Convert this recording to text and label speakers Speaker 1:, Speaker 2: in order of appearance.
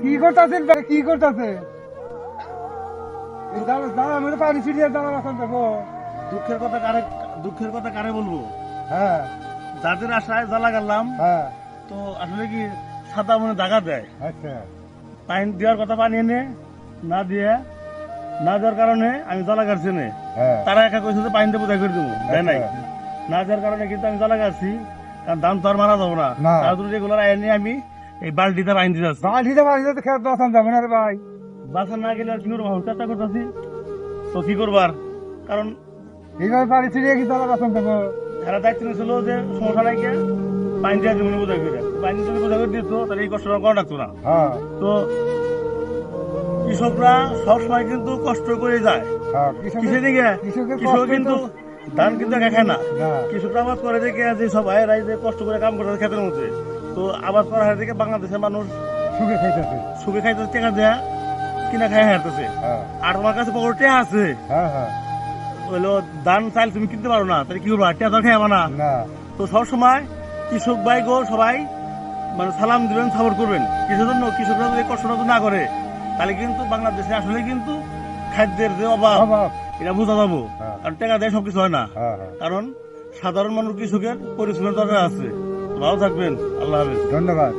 Speaker 1: কি করতেছেন কি করতেছে পানি ছিটিয়ে দাঁড়া রাখেন দেবো।
Speaker 2: দুঃখের কথা কারে বলবো?
Speaker 1: হ্যাঁ
Speaker 2: যাদের আশায় জ্বালা গেলাম,
Speaker 1: হ্যাঁ
Speaker 2: তো আসলে কি সাদা মনে দাগা দেয়।
Speaker 1: আচ্ছা
Speaker 2: পানি দেওয়ার কথা পানি এনে না দেওয়ার কারণে আমি জ্বালা কাটছি না।
Speaker 1: হ্যাঁ
Speaker 2: তারা একা কইছে যে পানি দেবো তাই করে দেবো, দেয় নাই।
Speaker 1: আচ্ছা।
Speaker 2: না দেওয়ার কারণে কিন্তু আমি জ্বালা কাটছি, কারণ দাম তো আর মারা যাবো না।
Speaker 1: না।
Speaker 2: তার জন্য এগুলো এনে আমি এই বালতিতে পানি দিতে যাচ্ছি।
Speaker 1: বাড়িতে বাড়িতে খেয়ে দশান যাবে না রে ভাই।
Speaker 2: বাসা না গেলে আর কি করবো, চেষ্টা করতেছি তো কি করবার। কারণ
Speaker 1: এইভাবে পানি ছিটিয়ে কি দাঁড়া রাখেন দেবো।
Speaker 2: এরা দায়িত্ব নিয়েছিল যে সমস্যা নাই গিয়ে পানি দেওয়ার জন্য বোঝা করে, পানি যদি বোঝা করে দিত তাহলে এই কষ্টটা করা লাগতো না।
Speaker 1: হ্যাঁ
Speaker 2: তো কৃষকরা সবসময় কিন্তু কষ্ট করে যায়।
Speaker 1: হ্যাঁ
Speaker 2: কিসের দিকে?
Speaker 1: কৃষকের
Speaker 2: কৃষক
Speaker 1: কষ্ট
Speaker 2: কিন্তু
Speaker 1: তো-
Speaker 2: ধান কিন্তু একা খায় না।
Speaker 1: না।
Speaker 2: কৃষকরা আবাদ করে দেখে যে সব ভাইয়েরাই যে কষ্ট করে কাম করে ক্ষেতের মধ্যে, তো আবাদ করা হয় দেখে বাংলাদেশের মানুষ
Speaker 1: সুখে খাইতেছে।
Speaker 2: সুখে খাইতে টেকা দেয়া কিনা খাই হারতেছে।
Speaker 1: হ্যাঁ
Speaker 2: আর তোমার কাছে পকেটে আছে
Speaker 1: হ্যাঁ হ্যাঁ
Speaker 2: হলো ধান চাল তুমি কিনতে পারো না, তাহলে কি করবো? টেকা খাইবা না।
Speaker 1: না
Speaker 2: তো সবসময় কৃষক ভাই গো সবাই মানে সালাম দিবেন, সাপোর্ট করবেন। কিসের জন্য? কৃষকরা যদি কষ্টটা যদি না করে তাহলে কিন্তু বাংলাদেশে আসলে কিন্তু খাদ্যের যে অভাব
Speaker 1: অভাব।
Speaker 2: এটা বোঝা যাবো।
Speaker 1: হ্যাঁ।
Speaker 2: কারণ টাকা দিয়ে সবকিছু হয় না।
Speaker 1: হ্যাঁ হ্যাঁ
Speaker 2: কারণ সাধারণ মানুষ কৃষকের পরিশ্রমের দরকার আছে। ভালো থাকবেন, আল্লাহ হাফেজ।
Speaker 1: ধন্যবাদ।